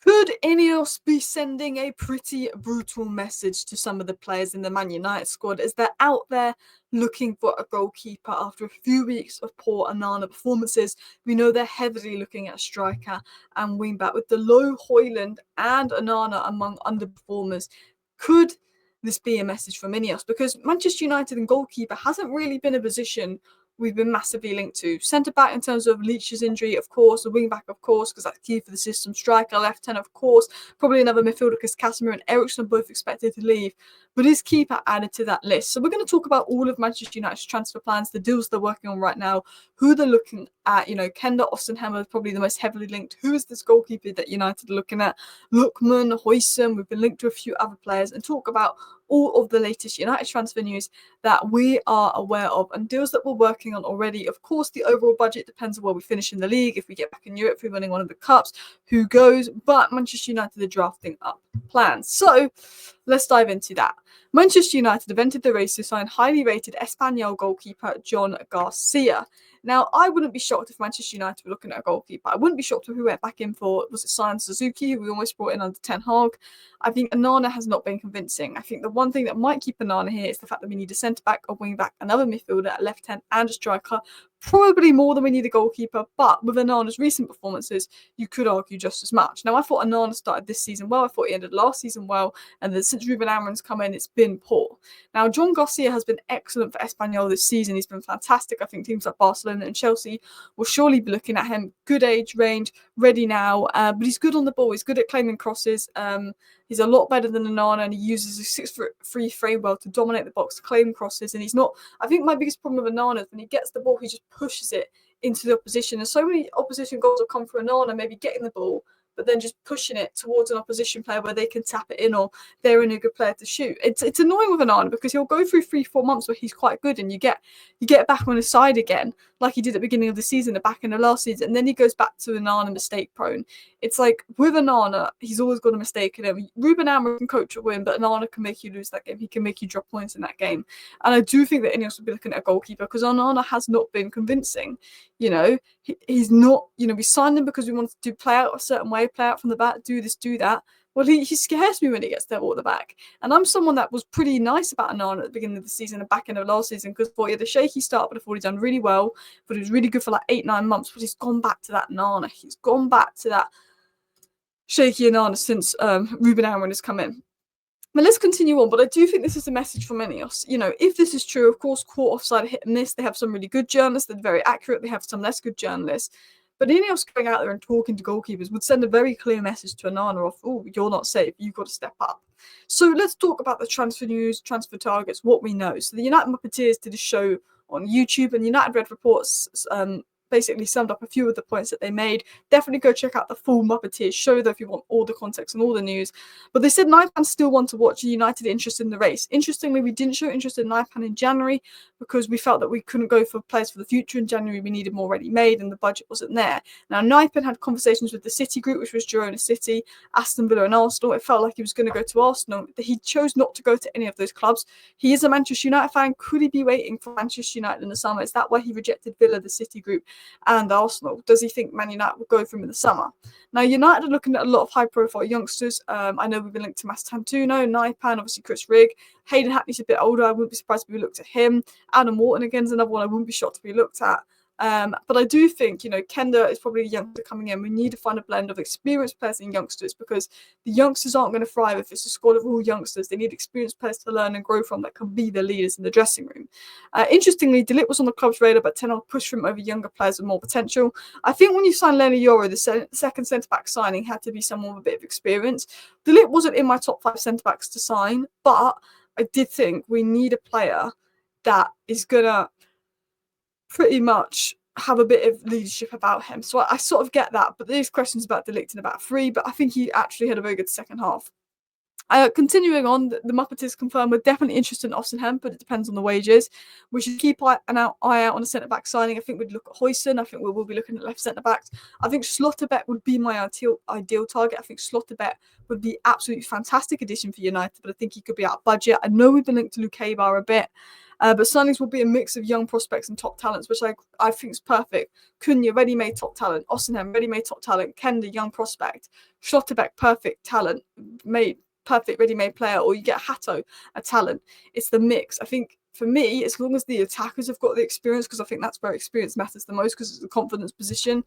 Could INEOS be sending a pretty brutal message to some of the players in the Man United squad as they're out there looking for a goalkeeper after a few weeks of poor Onana performances? We know they're heavily looking at a striker and wingback with the low Højlund and Onana among underperformers. Could this be a message from INEOS? Because Manchester United and goalkeeper hasn't really been a position we've been massively linked to. Centre back in terms of Leach's injury, of course, a wing back, of course, because that's key for the system. Striker, left hand, of course, probably another midfielder because Casemiro and Eriksen are both expected to leave. But is keeper added to that list? So we're going to talk about all of Manchester United's transfer plans, the deals they're working on right now, who they're looking at. Quenda and Osimhen are probably the most heavily linked. Who is this goalkeeper that United are looking at? Lookman, Højlund, we've been linked to a few other players, and talk about all of the latest United transfer news that we are aware of and deals that we're working on already. Of course, the overall budget depends on where we finish in the league. If we get back in Europe, if we're winning one of the cups, who goes? But Manchester United are drafting up plans. So let's dive into that. Manchester United have entered the race to sign highly rated Espanyol goalkeeper John Garcia. Now, I wouldn't be shocked if Manchester United were looking at a goalkeeper. I wouldn't be shocked if we went back in for, was it Sion Suzuki, who we almost brought in under Ten Hag. I think Onana has not been convincing. I think the one thing that might keep Onana here is the fact that we need a centre-back, a wing-back, another midfielder, a left-hand and a striker. Probably more than we need a goalkeeper, but with Onana's recent performances, you could argue just as much. Now, I thought Onana started this season well. I thought he ended last season well, and then since Ruben Amorim's come in, it's been poor. Now, John Garcia has been excellent for Espanyol this season. He's been fantastic. I think teams like Barcelona and Chelsea will surely be looking at him. Good age range, ready now, but he's good on the ball. He's good at claiming crosses. He's a lot better than Onana, and he uses a 6'3" frame well to dominate the box, to claim crosses. And he's not. I think my biggest problem with Onana is when he gets the ball, he just pushes it into the opposition. And so many opposition goals will come from Onana, maybe getting the ball, but then just pushing it towards an opposition player where they can tap it in, or they're in a good player to shoot. It's annoying with Onana because he'll go through 3-4 months where he's quite good, and you get back on his side again, like he did at the beginning of the season, the back end of last season, and then he goes back to Onana mistake prone. It's like with Onana, he's always got a mistake in him. Ruben Amorim can coach a win, but Onana can make you lose that game. He can make you drop points in that game. And I do think that INEOS will be looking at a goalkeeper because Onana has not been convincing. He's not, we signed him because we wanted to play out a certain way, play out from the back, do this, do that. Well, he scares me when he gets the ball at the back. And I'm someone that was pretty nice about Onana at the beginning of the season and back end of last season because I thought he had a shaky start, but I thought he'd done really well. But he was really good for like 8-9 months. But he's gone back to that Onana. He's gone back to that shaky Onana since Ruben Amorim has come in. But let's continue on. But I do think this is a message from INEOS. If this is true, of course, caught offside, hit and miss. They have some really good journalists. They're very accurate. They have some less good journalists. But INEOS going out there and talking to goalkeepers would send a very clear message to Onana of, oh, you're not safe. You've got to step up. So let's talk about the transfer news, transfer targets, what we know. So the United Muppeteers did a show on YouTube, and United Red Reports basically summed up a few of the points that they made. Definitely go check out the full Muppeteers show, though, if you want all the context and all the news. But they said Naipan still want to watch United interested in the race. Interestingly, we didn't show interest in Naipan in January because we felt that we couldn't go for players for the future. In January, we needed more ready-made and the budget wasn't there. Now, Naipan had conversations with the City group, which was Girona City, Aston Villa and Arsenal. It felt like he was going to go to Arsenal. He chose not to go to any of those clubs. He is a Manchester United fan. Could he be waiting for Manchester United in the summer? Is that why he rejected Villa, the City group, and Arsenal? Does he think Man United will go for him in the summer? Now, United are looking at a lot of high-profile youngsters. I know we've been linked to Mastantuono, Naipan, obviously Chris Rigg. Hayden Hackney's a bit older. I wouldn't be surprised if we looked at him. Adam Wharton, again, is another one I wouldn't be shocked if we looked at. But I do think, Quenda is probably a youngster coming in. We need to find a blend of experienced players and youngsters because the youngsters aren't going to thrive if it's a squad of all youngsters. They need experienced players to learn and grow from that can be the leaders in the dressing room. Interestingly, De Ligt was on the club's radar, but Ten Hag pushed for him over younger players with more potential. I think when you sign Lenny Yoro, the second centre-back signing had to be someone with a bit of experience. De Ligt wasn't in my top 5 centre-backs to sign, but I did think we need a player that is going to pretty much have a bit of leadership about him. So I sort of get that, but there's questions about De Ligt in about 3, but I think he actually had a very good second half. Continuing on, the Muppeteers confirmed we're definitely interested in Osimhen, but it depends on the wages. We should keep an eye out on a centre-back signing. I think we'd look at Højlund. I think we will be looking at left centre-backs. I think Slotterbeck would be my ideal target. I think Slotterbeck would be absolutely fantastic addition for United, but I think he could be out of budget. I know we've been linked to Luke Haybar a bit. But signings will be a mix of young prospects and top talents, which I think is perfect. Cunha, ready-made top talent. Osimhen, ready-made top talent. Kenda, young prospect. Schlotterbeck, perfect talent, perfect ready-made player. Or you get Hato, a talent. It's the mix. I think for me, as long as the attackers have got the experience, because I think that's where experience matters the most, because it's the confidence position,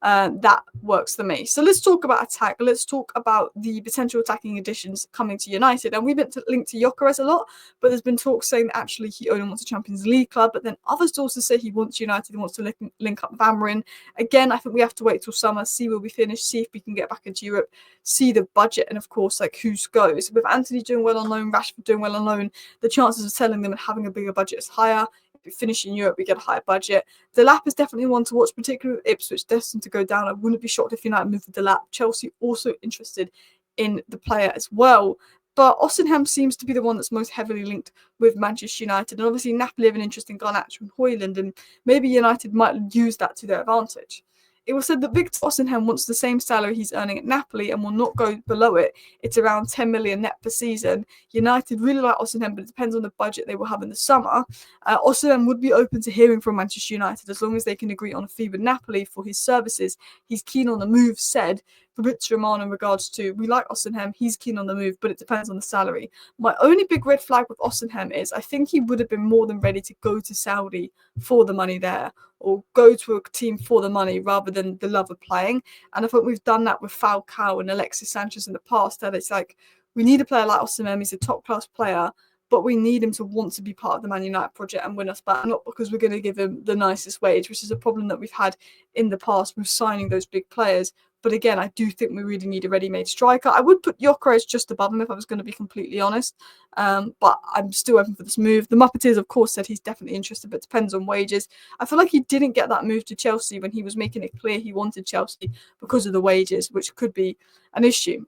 that works for me. So let's talk about attack. Let's talk about the potential attacking additions coming to United. And we've been linked to Gyökeres a lot, but there's been talk saying that actually he only wants a Champions League club. But then others also say he wants United, he wants to link up with amorim. Again, I think we have to wait till summer, see where we finish, see if we can get back into Europe, see the budget, and of course, like who goes. With Anthony doing well on loan, Rashford doing well on loan, the chances of selling them and having a bigger budget is higher. If we finish in Europe, we get a higher budget. Delap is definitely one to watch, particularly with Ipswich destined to go down. I wouldn't be shocked if United moved for Delap. Chelsea also interested in the player as well. But Osimhen seems to be the one that's most heavily linked with Manchester United. And obviously Napoli have an interest in Garnacho and Højlund, and maybe United might use that to their advantage. It was said that Victor Osimhen wants the same salary he's earning at Napoli and will not go below it. It's around 10 million net per season. United really like Osimhen, but it depends on the budget they will have in the summer. Osimhen would be open to hearing from Manchester United as long as they can agree on a fee with Napoli for his services. He's keen on the move, said Fabrizio Romano in regards to, we like Osimhen, he's keen on the move, but it depends on the salary. My only big red flag with Osimhen is I think he would have been more than ready to go to Saudi for the money there, or go to a team for the money rather than the love of playing. And I think we've done that with Falcao and Alexis Sanchez in the past, that it's like, we need a player like Osimhen, he's a top-class player, but we need him to want to be part of the Man United project and win us back, not because we're going to give him the nicest wage, which is a problem that we've had in the past with signing those big players. But again, I do think we really need a ready-made striker. I would put Gyökeres just above him if I was going to be completely honest. But I'm still open for this move. The Muppeteers, of course, said he's definitely interested, but it depends on wages. I feel like he didn't get that move to Chelsea when he was making it clear he wanted Chelsea because of the wages, which could be an issue.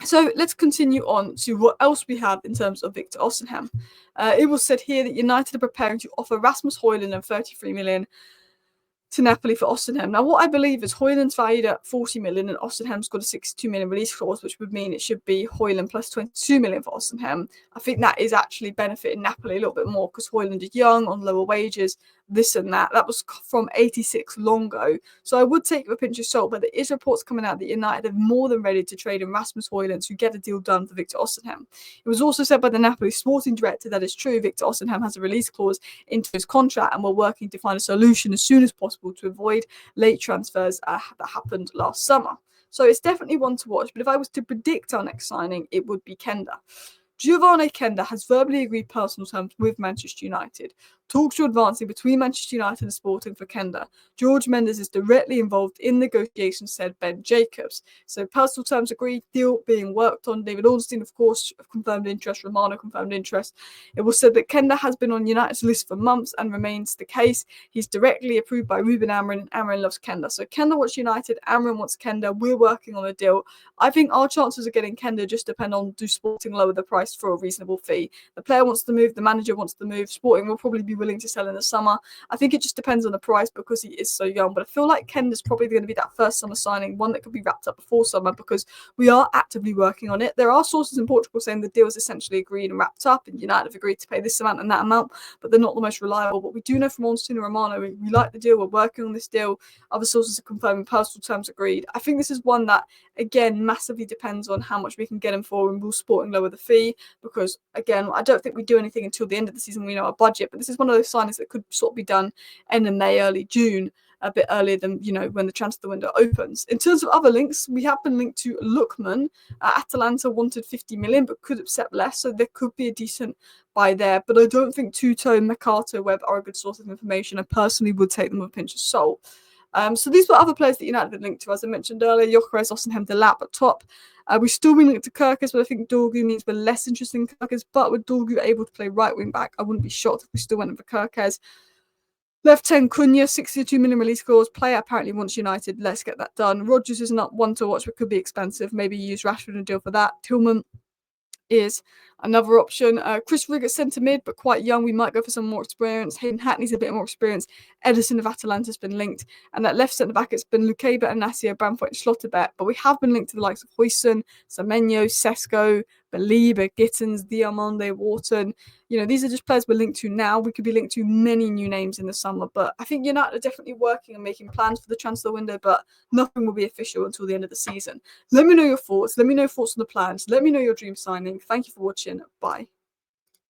So let's continue on to what else we have in terms of Victor Osimhen. It was said here that United are preparing to offer Rasmus Højlund and 33 million to Napoli for Osimhen. Now, what I believe is Højlund's valued at 40 million and Osimhen's got a 62 million release clause, which would mean it should be Højlund plus 22 million for Osimhen. I think that is actually benefiting Napoli a little bit more because Højlund is young, on lower wages, this and that. That was from 86 long ago. So I would take it with a pinch of salt, but there is reports coming out that United are more than ready to trade in Rasmus Højlund to get a deal done for Victor Osimhen. It was also said by the Napoli sporting director that it's true, Victor Osimhen has a release clause into his contract and we're working to find a solution as soon as possible to avoid late transfers that happened last summer. So it's definitely one to watch. But if I was to predict our next signing, it would be Quenda. Giovanni Quenda has verbally agreed personal terms with Manchester United. Talks are advancing between Manchester United and Sporting for Quenda. George Mendes is directly involved in negotiations, said Ben Jacobs. So personal terms agreed, deal being worked on. David Ornstein, of course, confirmed interest. Romano confirmed interest. It was said that Quenda has been on United's list for months and remains the case. He's directly approved by Ruben Amorim, and Amorim loves Quenda. So Quenda wants United, Amorim wants Quenda. We're working on a deal. I think our chances of getting Quenda just depend on do Sporting lower the price for a reasonable fee. The player wants to move, the manager wants to move. Sporting will probably be willing to sell in the summer. I think it just depends on the price because he is so young. But I feel like Quenda's probably going to be that first summer signing, one that could be wrapped up before summer because we are actively working on it. There are sources in Portugal saying the deal is essentially agreed and wrapped up, and United have agreed to pay this amount and that amount, but they're not the most reliable. But we do know from Ornstein and Romano, we like the deal. We're working on this deal. Other sources are confirming personal terms agreed. I think this is one that, again, massively depends on how much we can get him for, and will Sporting lower the fee because, again, I don't think we do anything until the end of the season. We know our budget, but this is one of those signings that could sort of be done end of May, early June, a bit earlier than, when the transfer window opens. In terms of other links, we have been linked to Lookman. Atalanta wanted 50 million, but could accept less, so there could be a decent buy there. But I don't think Tuto, Mercato, Web are a good source of information. I personally would take them with a pinch of salt. So these were other players that United had linked to, as I mentioned earlier. Gyökeres, Osimhen, Delap at top. We've still been linked to Kirkus, but I think Dorgu means we're less interested in Kirkus. But with Dorgu able to play right wing back, I wouldn't be shocked if we still went for Kirkus. Left 10, Cunha, 62 million release clause. Player apparently wants United. Let's get that done. Rodgers is not one to watch, but could be expensive. Maybe use Rashford and deal for that. Tillman is Another option, Chris Rigg at centre mid, but quite young. We might go for some more experience. Hayden Hackney's a bit more experience. Edison of Atalanta's been linked. And at left centre back, it's been Lukeba, Anasia, Bamford, and Schlotterbeck. But we have been linked to the likes of Huijsen, Semenyo, Sesko, Baliba, Gittins, Diamande, Wharton. These are just players we're linked to now. We could be linked to many new names in the summer. But I think United are definitely working and making plans for the transfer window, but nothing will be official until the end of the season. Let me know your thoughts. Let me know your thoughts on the plans. Let me know your dream signing. Thank you for watching. Bye.